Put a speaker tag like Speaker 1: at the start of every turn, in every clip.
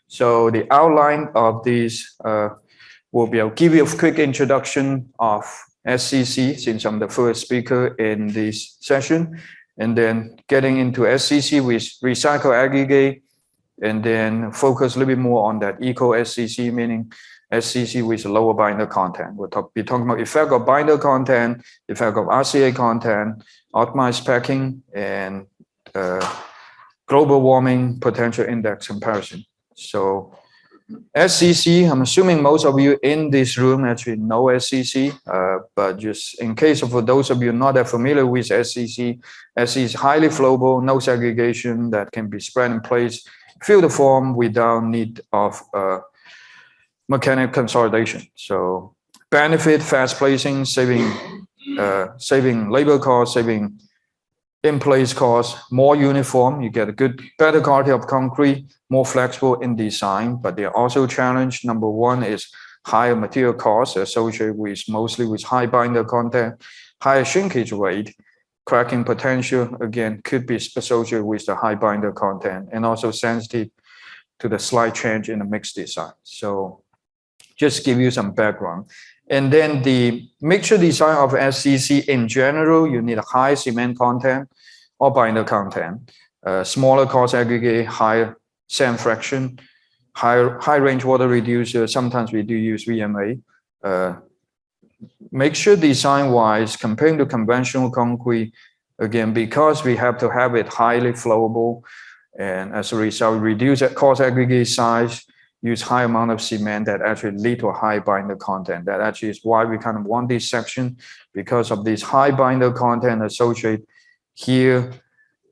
Speaker 1: So the outline of this will be, I'll give you a quick introduction of SCC since I'm the first speaker in this session, and then getting into SCC with recycle aggregate, and then focus a little bit more on that Eco-SCC, meaning SCC with lower binder content. We'll be talking about effect of binder content, effect of RCA content, optimized packing, and global warming potential index comparison. So SCC, I'm assuming most of you in this room actually know SCC, but just in case of for those of you not that familiar with SCC, SCC is highly flowable, no segregation that can be spread in place, fill the form without need of mechanical consolidation. So benefit, fast placing, saving labor costs, saving in-place costs, more uniform. You get a better quality of concrete, more flexible in design, but they're also challenged. Number one is higher material costs associated with mostly with high binder content, higher shrinkage rate, cracking potential, again, could be associated with the high binder content, and also sensitive to the slight change in the mix design. So just give you some background. And then the mixture design of SCC in general, you need a high cement content or binder content, smaller cost aggregate, higher sand fraction, high range water reducer. Sometimes we do use VMA. Mixture design wise, comparing to conventional concrete, again, because we have to have it highly flowable, and as a result, reduce that cost aggregate size, use high amount of cement that actually lead to a high binder content. That actually is why we kind of want this section, because of this high binder content associated here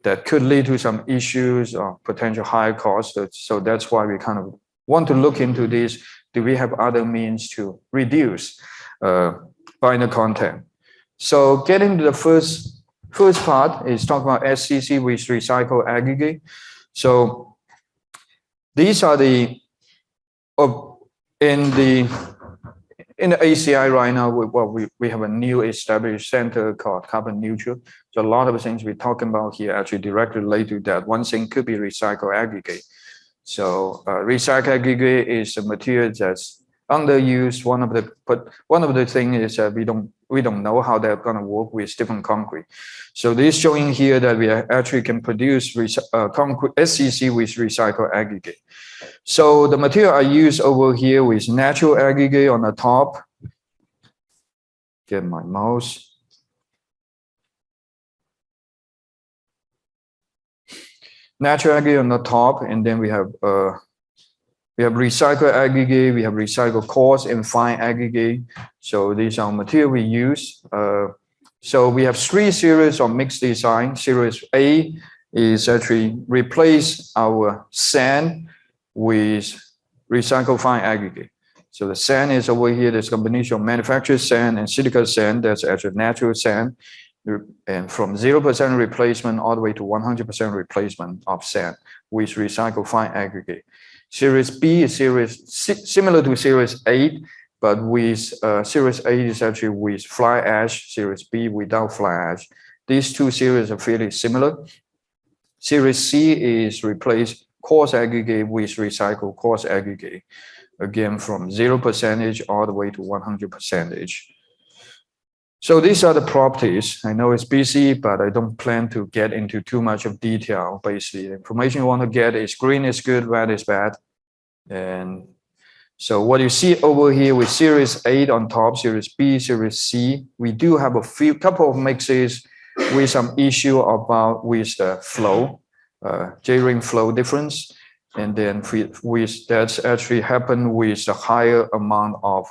Speaker 1: that could lead to some issues or potential higher costs. So that's why we kind of want to look into this. Do we have other means to reduce binder content? So getting to the first part is talk about SCC with recycled aggregate. So these are the in the ACI right now, we have a new established center called carbon neutral. So a lot of the things we're talking about here actually directly relate to that. One thing could be recycled aggregate. So recycled aggregate is a material that's underused. One of the things is that we don't know how they're going to work with different concrete. So this showing here that we actually can produce concrete SCC with recycled aggregate. So the material I use over here with natural aggregate on the top. Get my mouse. Natural aggregate on the top, and then we have recycled aggregate, we have recycled coarse and fine aggregate. So these are material we use. So we have 3 series of mixed design. Series A is actually replace our sand with recycled fine aggregate. So the sand is over here. There's a combination of manufactured sand and silica sand. That's actually natural sand. And from 0% replacement all the way to 100% replacement of sand with recycled fine aggregate. Series B is similar to Series 8, but with Series 8 is actually with fly ash, Series B without fly ash. These 2 series are fairly similar. Series C is replace coarse aggregate with recycled coarse aggregate. Again, from 0% all the way to 100%. So these are the properties. I know it's busy, but I don't plan to get into too much of detail. Basically, the information you want to get is green is good, red is bad. And so what you see over here with Series 8 on top, Series B, Series C, we do have a couple of mixes with some issue about with the flow, J-ring flow difference. And then with that's actually happened with a higher amount of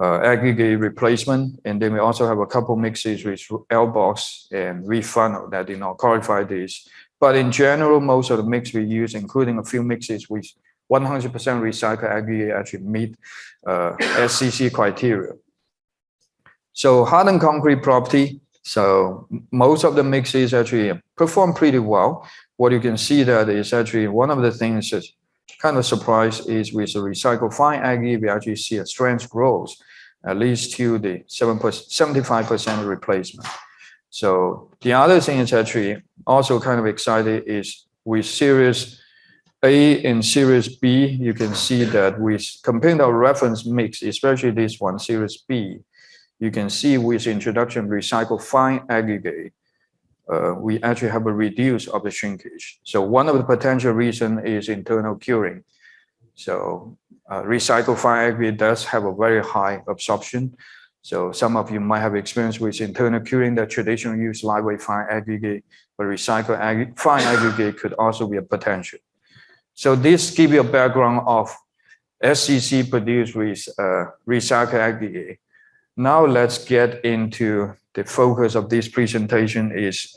Speaker 1: aggregate replacement. And then we also have a couple mixes with L-box and refunnel that did not qualify this. But in general, most of the mix we use, including a few mixes with 100% recycled aggregate, actually meet SCC criteria. So hardened concrete property. So most of the mixes actually perform pretty well. What you can see that is actually one of the things that's kind of surprised is with the recycled fine aggregate, we actually see a strength growth, at least to the 75% replacement. So the other thing is actually also kind of excited is with series A and series B, you can see that with comparing our reference mix, especially this one, series B, you can see with introduction of recycled fine aggregate, we actually have a reduce of the shrinkage. So one of the potential reasons is internal curing. So recycled fine aggregate does have a very high absorption. So some of you might have experience with internal curing that traditionally use lightweight fine aggregate, but recycled fine aggregate could also be a potential. So this gives you a background of SCC produced with recycled aggregate. Now let's get into the focus of this presentation is,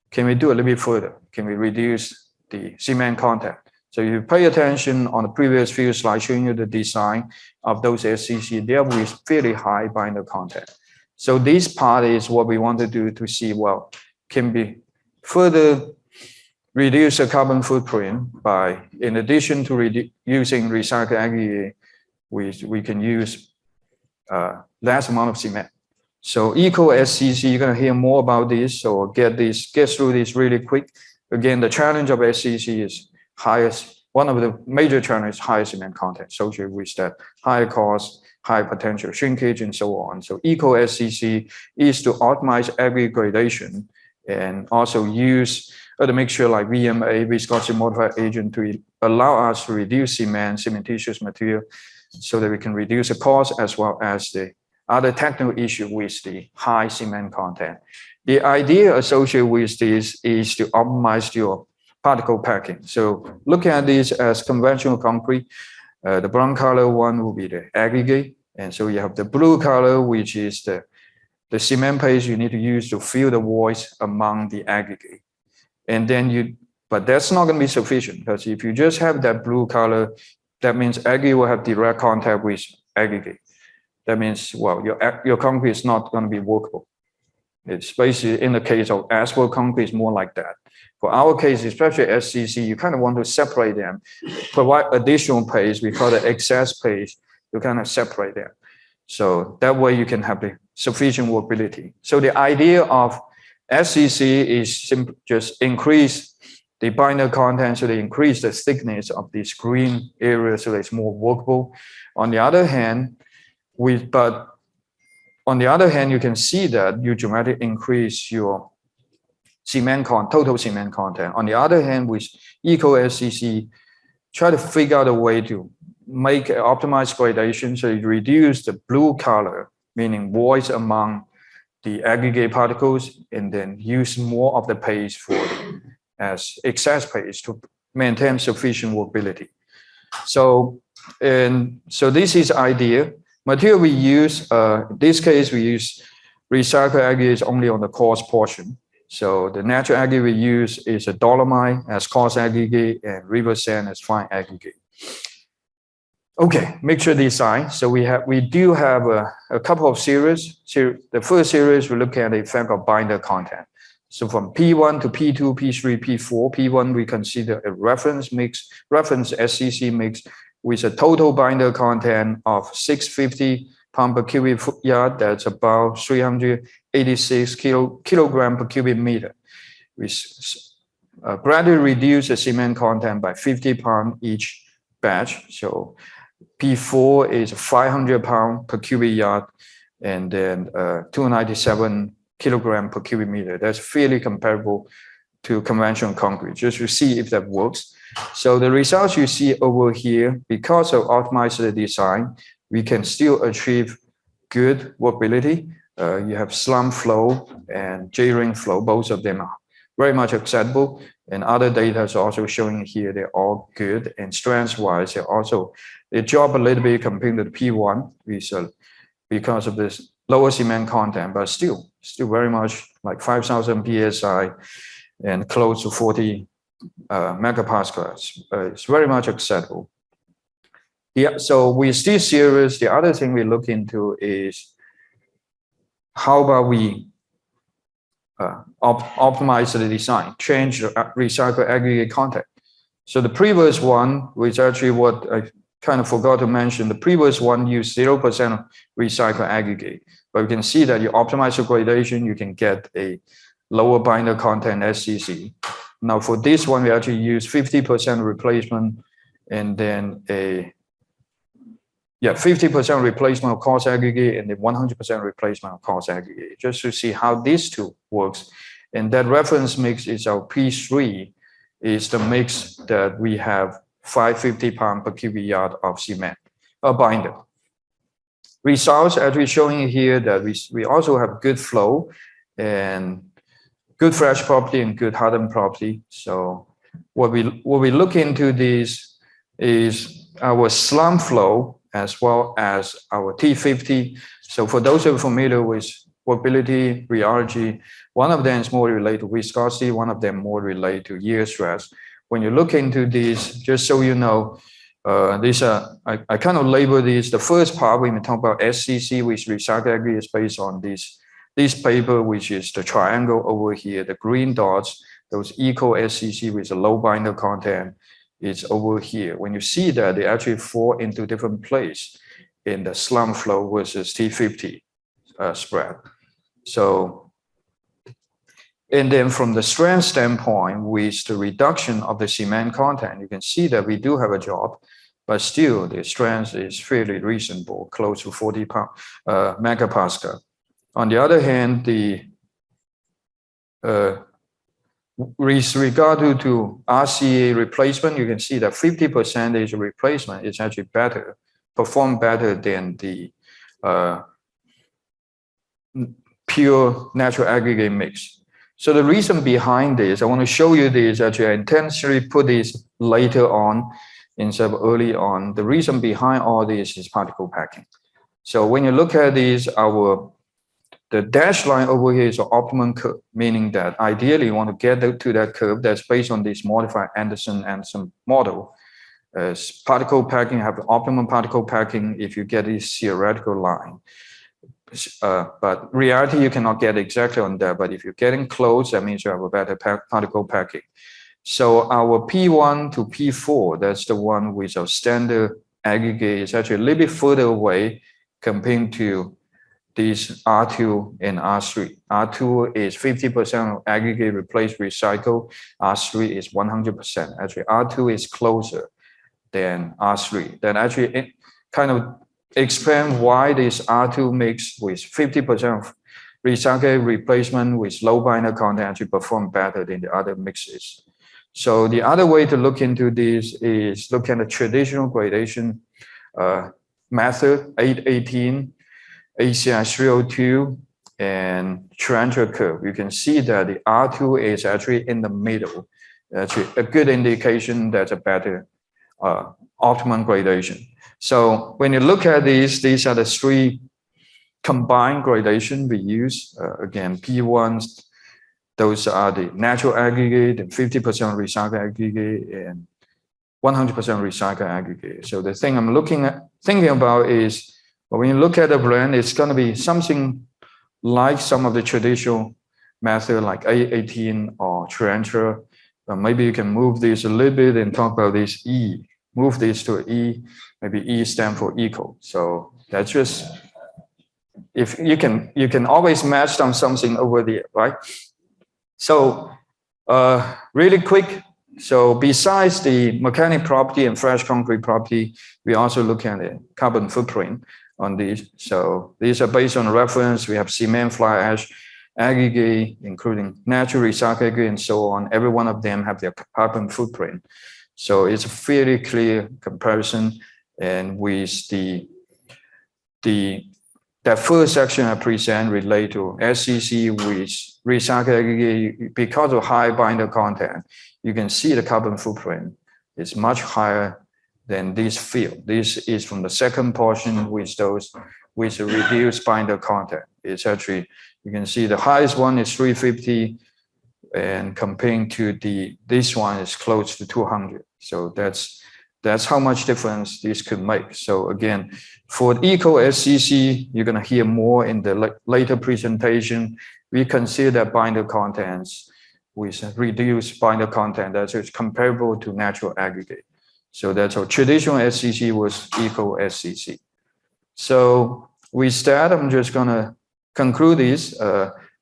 Speaker 1: can we do a little bit further? Can we reduce the cement content? So if you pay attention on the previous few slides showing you the design of those SCC, they are with fairly high binder content. So this part is what we want to do to see, well, can we further reduce the carbon footprint by, in addition to using recycled aggregate, we can use less amount of cement. So Eco-SCC, you're going to hear more about this. So get through this really quick. Again, the challenge of SCC is one of the major challenges, higher cement content associated with that, higher cost, high potential shrinkage, and so on. So Eco-SCC is to optimize aggregate gradation and also use a mixture like VMA, viscosity modifier agent, to allow us to reduce cementitious material so that we can reduce the cost as well as the other technical issue with the high cement content. The idea associated with this is to optimize your particle packing. So looking at this as conventional concrete, the brown color one will be the aggregate. And so you have the blue color, which is the cement paste you need to use to fill the voids among the aggregate. And then but that's not going to be sufficient, because if you just have that blue color, that means aggregate will have direct contact with aggregate. That means, well, your concrete is not going to be workable. It's basically, in the case of asphalt concrete, it's more like that. For our case, especially SCC, you kind of want to separate them, provide additional paste, we call it excess paste, you kind of separate them. So that way you can have the sufficient workability. So the idea of SCC is just increase the binder content, so they increase the thickness of this green area so that it's more workable. On the other hand, you can see that you dramatically increase your total cement content. On the other hand, with Eco-SCC, try to figure out a way to make an optimized gradation so you reduce the blue color, meaning voids among the aggregate particles, and then use more of the paste as excess paste to maintain sufficient workability. So this is idea. Material we use, in this case, we use recycled aggregates only on the coarse portion. So the natural aggregate we use is a dolomite as coarse aggregate and river sand as fine aggregate. Okay, mixture design. So we do have a couple of series. So the first series, we look at the effect of binder content. So from P1 to P2, P3, P4, P1 we consider a reference SCC mix with a total binder content of 650 pound per cubic yard. That's about 386 kilogram per cubic meter. We gradually reduce the cement content by 50 pound each batch. So P4 is 500 pound per cubic yard, and then 297 kilogram per cubic meter. That's fairly comparable to conventional concrete, just to see if that works. So the results you see over here, because of optimized design, we can still achieve good workability. You have SLUMP flow and J-ring flow, both of them are very much acceptable. And other data is also showing here, they're all good. And strength-wise, they drop a little bit compared to the P1 because of this lower cement content, but still very much like 5,000 PSI and close to 40 megapascals. It's very much acceptable. Yeah, so with this series, the other thing we look into is how about we optimize the design, change the recycled aggregate content. So the previous one, which actually what I kind of forgot to mention, the previous one used 0% recycled aggregate. But you can see that you optimize the gradation, you can get a lower binder content SCC. Now for this one, we actually use 50% replacement and then 50% replacement of coarse aggregate and then 100% replacement of coarse aggregate, just to see how these two works. And that reference mix is our P3, is the mix that we have 550 pounds per cubic yard of cement, a binder. Results actually showing here that we also have good flow and good fresh property and good hardened property. So what we look into this is our slump flow as well as our T50. So for those who are familiar with flowability, rheology, one of them is more related to viscosity, one of them more related to yield stress. When you look into these, just so you know, these are, I kind of label these, the first part when we talk about SCC, which recycled aggregate, is based on this paper, which is the triangle over here, the green dots, those Eco-SCC with a low binder content is over here. When you see that, they actually fall into different place in the slump flow versus T50 spread. So, and then from the strength standpoint, with the reduction of the cement content, you can see that we do have a drop, but still the strength is fairly reasonable, close to 40 megapascal. On the other hand, with regard to RCA replacement, you can see that 50% replacement is actually better, perform better than the pure natural aggregate mix. So the reason behind this, I want to show you this, actually I intentionally put this later on instead of early on. The reason behind all this is particle packing. So when you look at this, the dashed line over here is an optimum curve, meaning that ideally you want to get to that curve that's based on this modified Anderson model. Particle packing have optimum particle packing if you get this theoretical line. But reality, you cannot get exactly on that. But if you're getting close, that means you have a better particle packing. So our P1 to P4, that's the one with our standard aggregate, is actually a little bit further away compared to these R2 and R3. R2 is 50% of aggregate replaced recycle. R3 is 100%. Actually, R2 is closer than R3. Then actually it kind of explain why this R2 mix with 50% of recycled replacement with low binder content actually perform better than the other mixes. So the other way to look into this is look at the traditional gradation method, 818, ACI 302, and tarantula curve. You can see that the R2 is actually in the middle. Actually a good indication that's a better optimum gradation. So when you look at these are the three combined gradation we use. Again, P1s, those are the natural aggregate and 50% recycled aggregate and 100% recycled aggregate. So the thing I'm thinking about is, when you look at the blend, it's going to be something like some of the traditional method like 818 or tarantula. Maybe you can move this a little bit and talk about this E. Move this to E, maybe E stand for eco. So that's just, if you can always match on something over there, right? So really quick. So besides the mechanic property and fresh concrete property, we also look at the carbon footprint on these. So these are based on reference. We have cement, fly ash, aggregate, including natural recycled aggregate and so on. Every one of them have their carbon footprint. So it's a fairly clear comparison. And with that first section I present relate to SCC with recycled aggregate, because of high binder content, you can see the carbon footprint is much higher than this field. This is from the second portion with those with a reduced binder content. It's actually, you can see the highest one is 350, and comparing to this one is close to 200. So that's how much difference this could make. So again, for Eco-SCC, you're going to hear more in the later presentation. We consider binder contents with reduced binder content that's comparable to natural aggregate. So that's our traditional SCC was Eco-SCC. So with that, I'm just going to conclude this.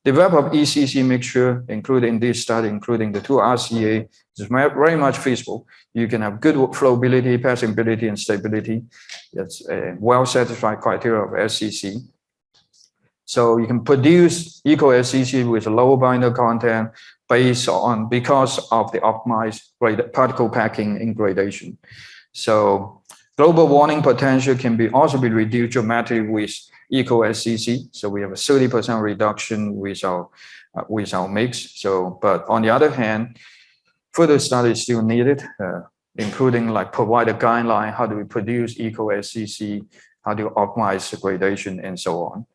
Speaker 1: Develop ECC mixture, including this study, including the two RCA, is very much feasible. You can have good flowability, passability, and stability. That's a well-satisfied criteria of SCC. So you can produce Eco-SCC with low binder content because of the optimized particle packing in gradation. So global warming potential can also be reduced dramatically with Eco-SCC. So we have a 30% reduction with our mix. So, but on the other hand, further study is still needed, including like provide a guideline, how do we produce Eco-SCC, how do you optimize the gradation, and so on.